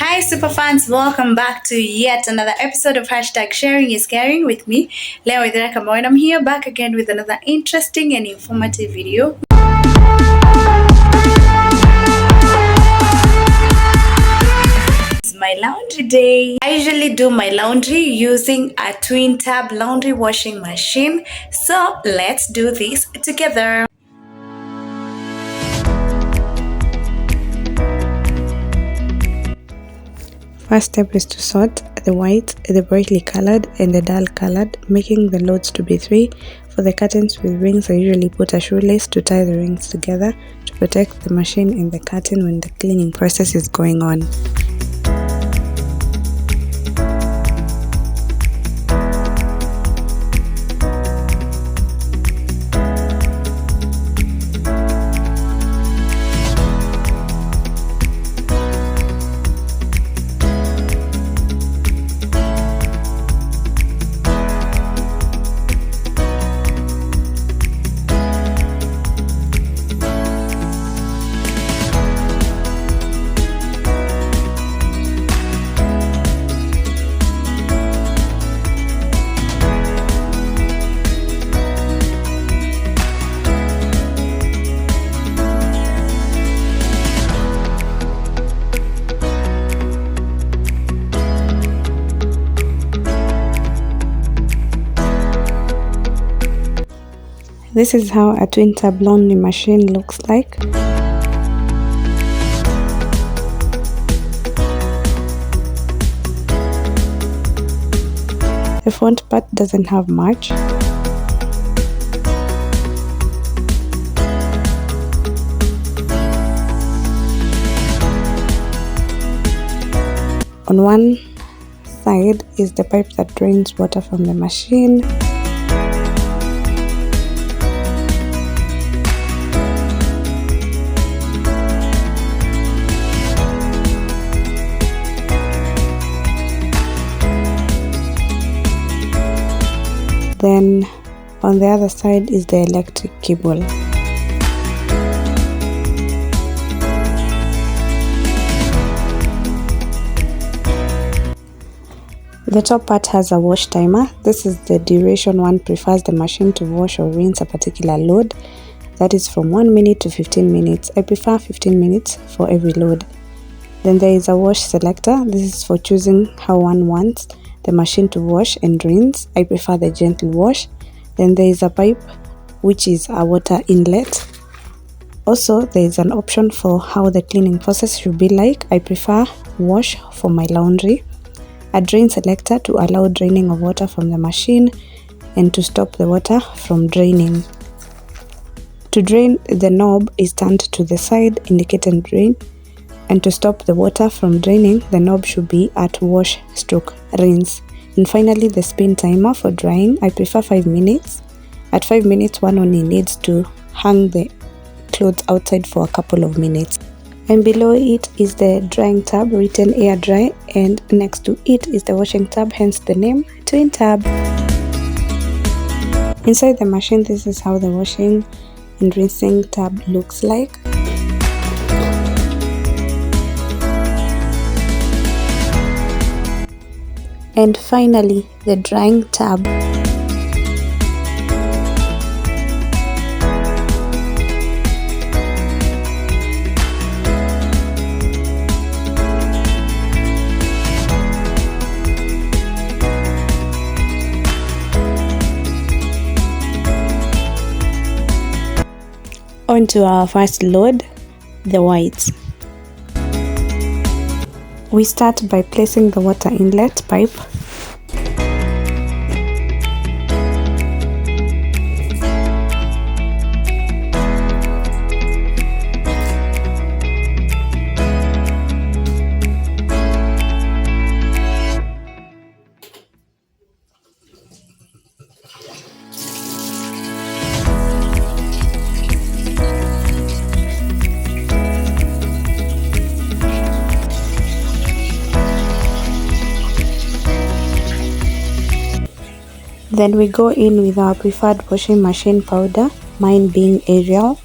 Hi, superfans! Welcome back to yet another episode of Hashtag Sharing is Caring with me, Leo Idhira Kamau, and I'm here back again with another interesting and informative video. It's my laundry day. I usually do my laundry using a twin tab laundry washing machine, so let's do this together. First step is to sort the white, the brightly colored and the dull colored, making the loads to be 3. For the curtains with rings, I usually put a shoelace to tie the rings together to protect the machine and the curtain when the cleaning process is going on. This is how a twin tab laundry machine looks like. The front part doesn't have much. On one side is the pipe that drains water from the machine. Then on the other side is the electric cable. The top part has a wash timer. This is the duration one prefers the machine to wash or rinse a particular load. That is from 1 minute to 15 minutes. I prefer 15 minutes for every load. Then there is a wash selector. This is for choosing how one wants the machine to wash and rinse. I prefer the gentle wash. Then there is a pipe, which is a water inlet. Also, there is an option for how the cleaning process should be like. I prefer wash for my laundry. A drain selector to allow draining of water from the machine and to stop the water from draining. To drain, the knob is turned to the side indicating drain, and to stop the water from draining, the knob should be at wash stroke rinse. And finally, the spin timer for drying. I prefer 5 minutes. At 5 minutes, one only needs to hang the clothes outside for a couple of minutes. And below it is the drying tab written air dry, and next to it is the washing tab, hence the name twin tab. Inside the machine, this is how the washing and rinsing tab looks like. And finally, the drying tab. On to our first load, the whites. We start by placing the water inlet pipe. Then we go in with our preferred washing machine powder, mine being Ariel.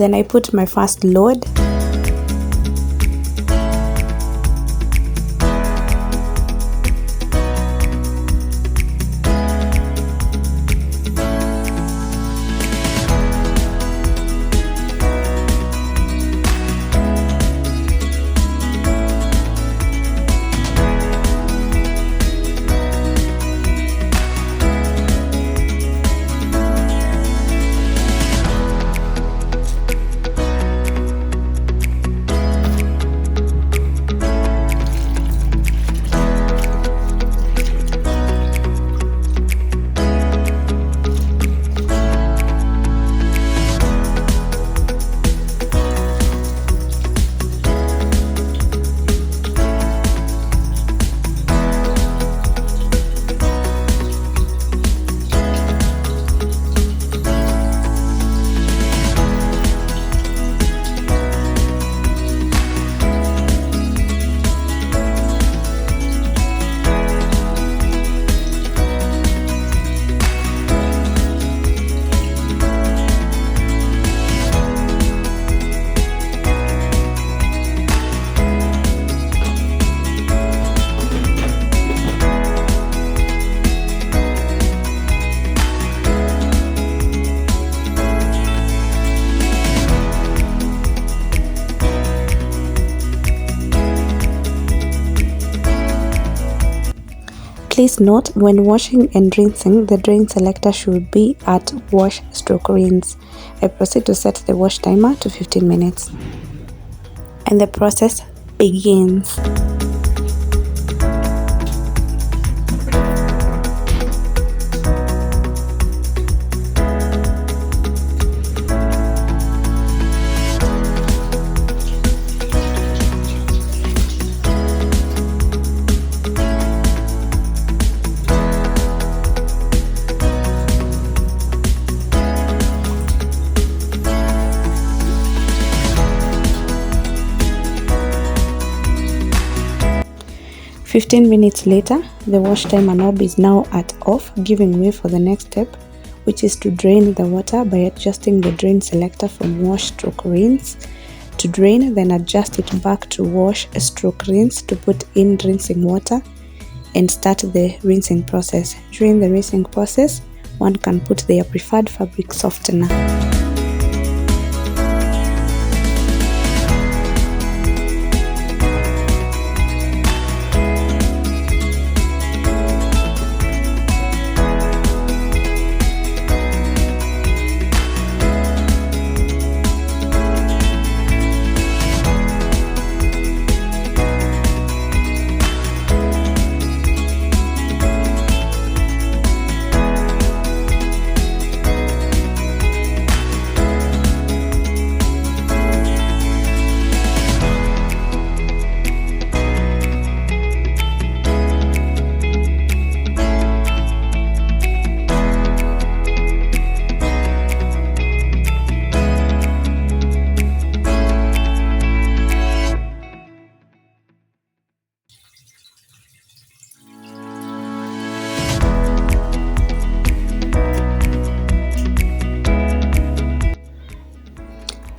Then I put my first load. Please note, when washing and rinsing, the drain selector should be at wash/rinse. I proceed to set the wash timer to 15 minutes. And the process begins. "15 minutes later, the wash timer knob is now at off, giving way for the next step, which is to drain the water by adjusting the drain selector from wash/rinse to drain, then adjust it back to wash/rinse to put in rinsing water and start the rinsing process. During the rinsing process, one can put their preferred fabric softener.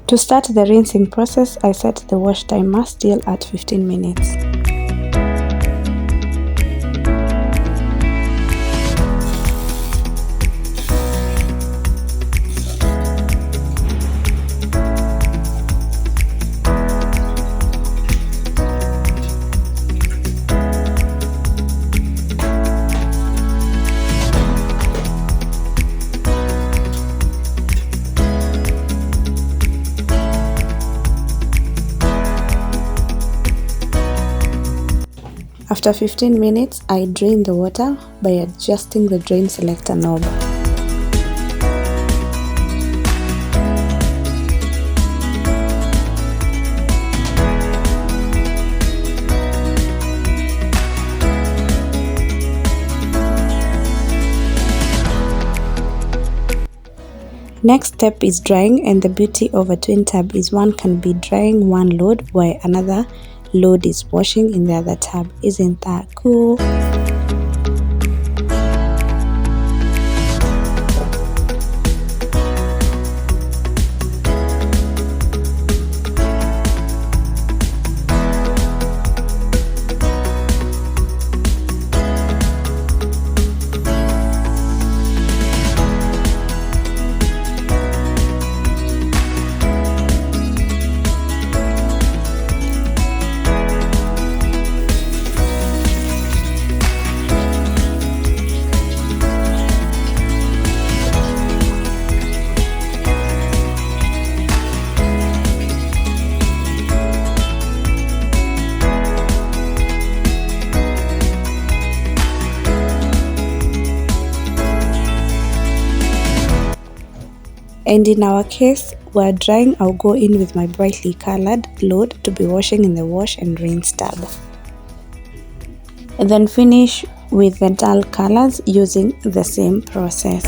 To start the rinsing process, I set the wash timer still at 15 minutes. After 15 minutes, I drain the water by adjusting the drain selector knob. Next step is drying, and the beauty of a twin tab is one can be drying one load while another load is washing in the other tab. Isn't that cool? And in our case, we're drying, I'll go in with my brightly colored load to be washing in the wash and rinse tab. And then finish with the dull colors using the same process.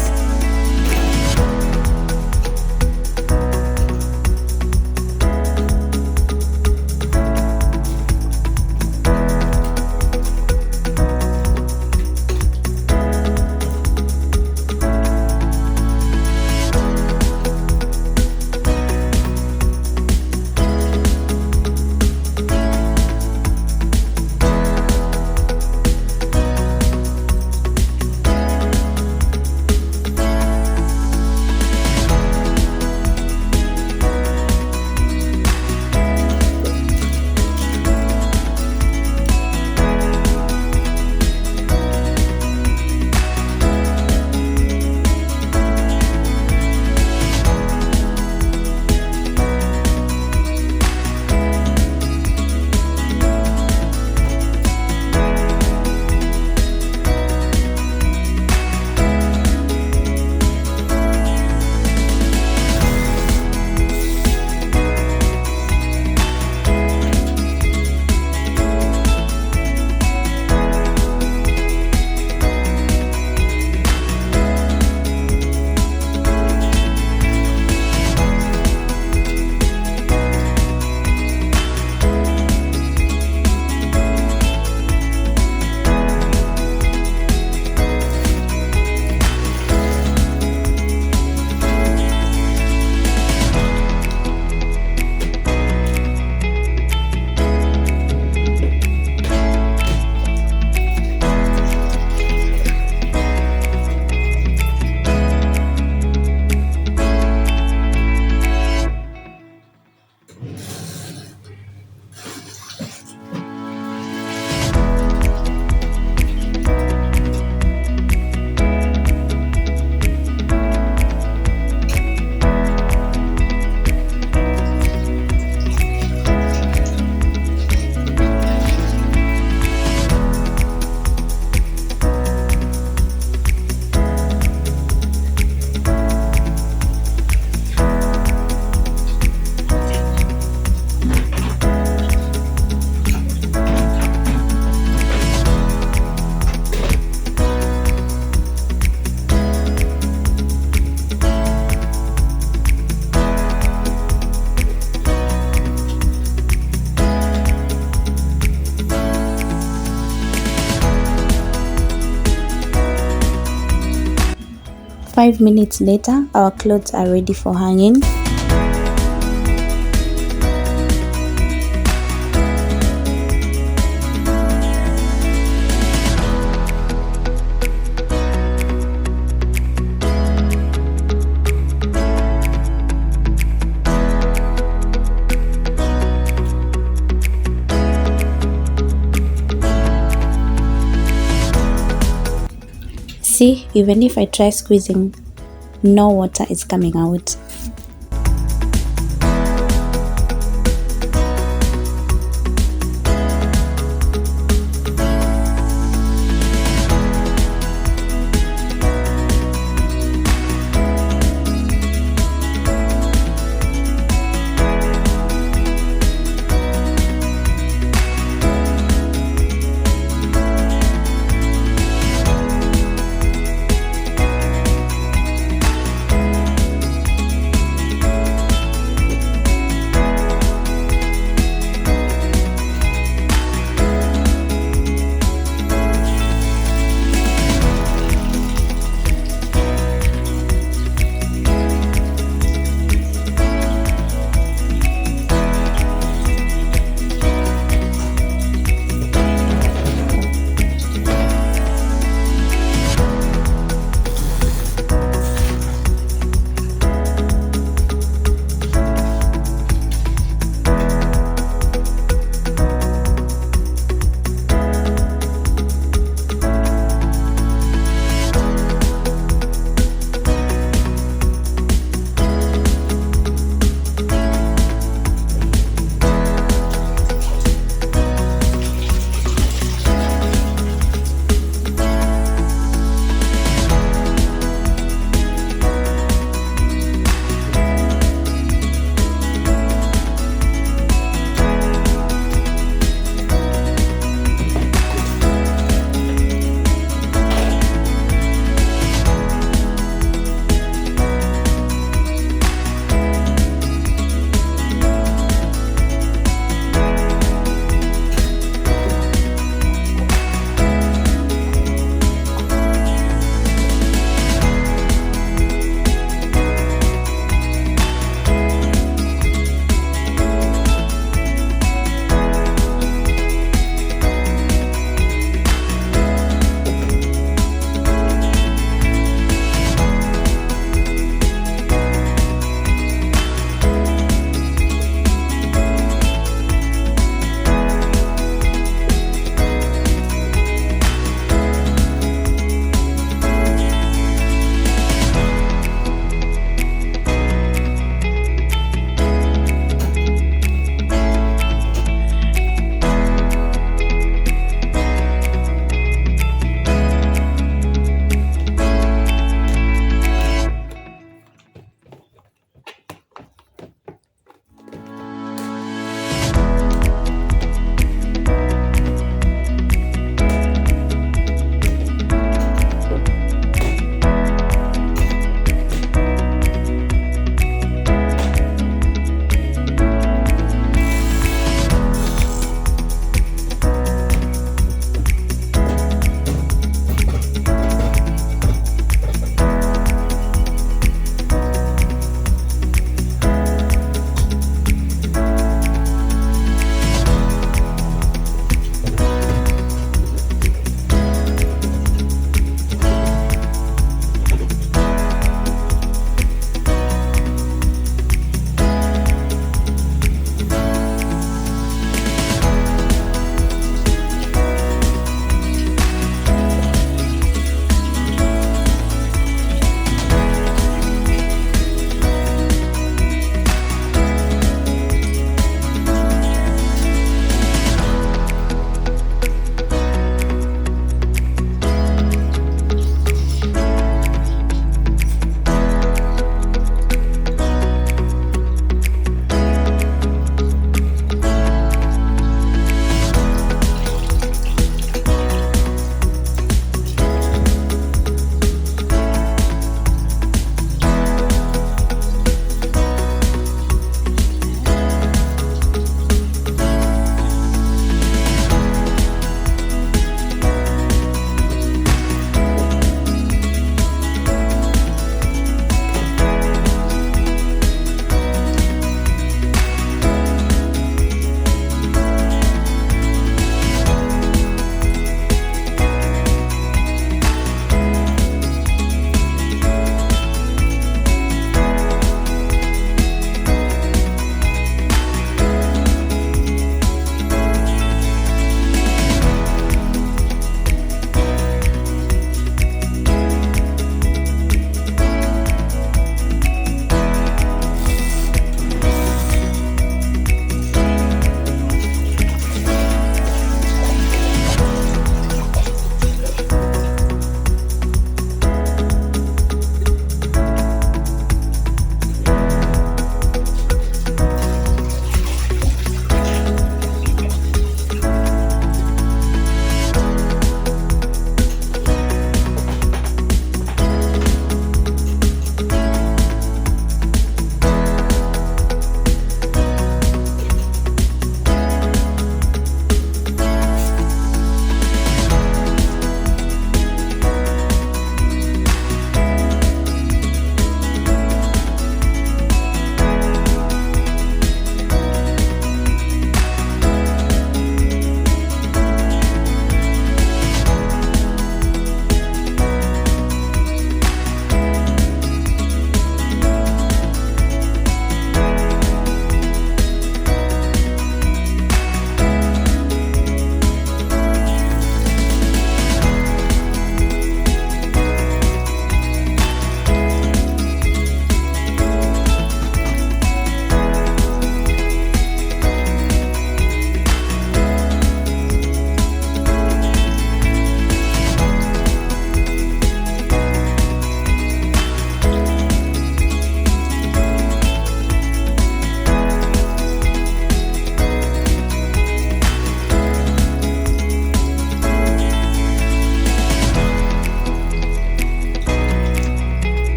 Five minutes later, our clothes are ready for hanging. See, even if I try squeezing, no water is coming out.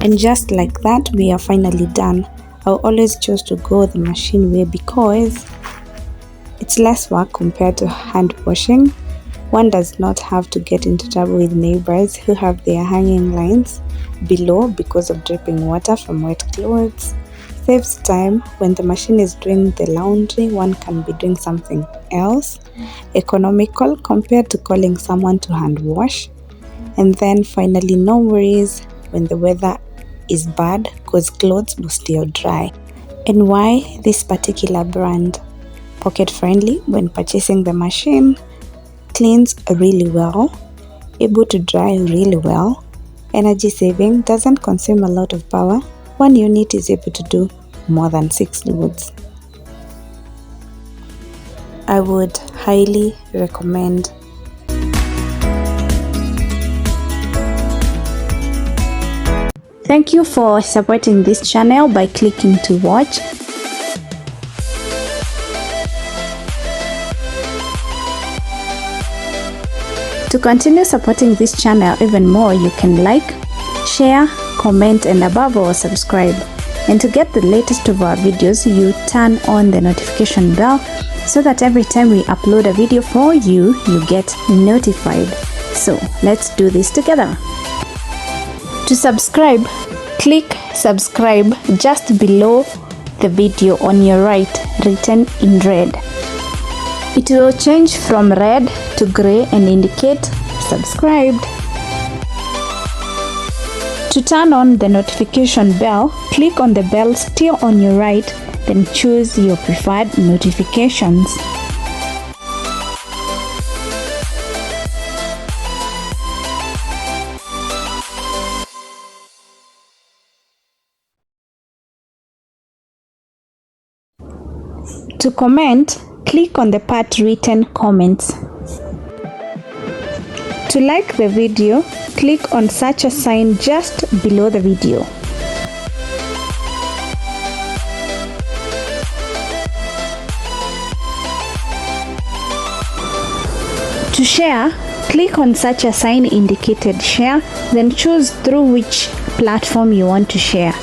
And just like that, we are finally done. I'll always choose to go the machine way because it's less work compared to hand washing. One does not have to get into trouble with neighbors who have their hanging lines below because of dripping water from wet clothes. Saves time. When the machine is doing the laundry, one can be doing something else. Economical compared to calling someone to hand wash. And then finally, no worries when the weather is bad because clothes will still dry. And why this particular brand? Pocket friendly when purchasing the machine, cleans really well, able to dry really well, energy saving, doesn't consume a lot of power. One unit is able to do more than 6 loads. I would highly recommend. Thank you for supporting this channel by clicking to watch. To continue supporting this channel even more, you can like, share, comment, and above all, subscribe. And to get the latest of our videos, you turn on the notification bell so that every time we upload a video for you, you get notified. So let's do this together. To subscribe, click subscribe just below the video on your right, written in red. It will change from red to gray and indicate subscribed. To turn on the notification bell, click on the bell still on your right, then choose your preferred notifications. To comment, click on the part written comments. To like the video, click on such a sign just below the video. To share, click on such a sign indicated share, then choose through which platform you want to share.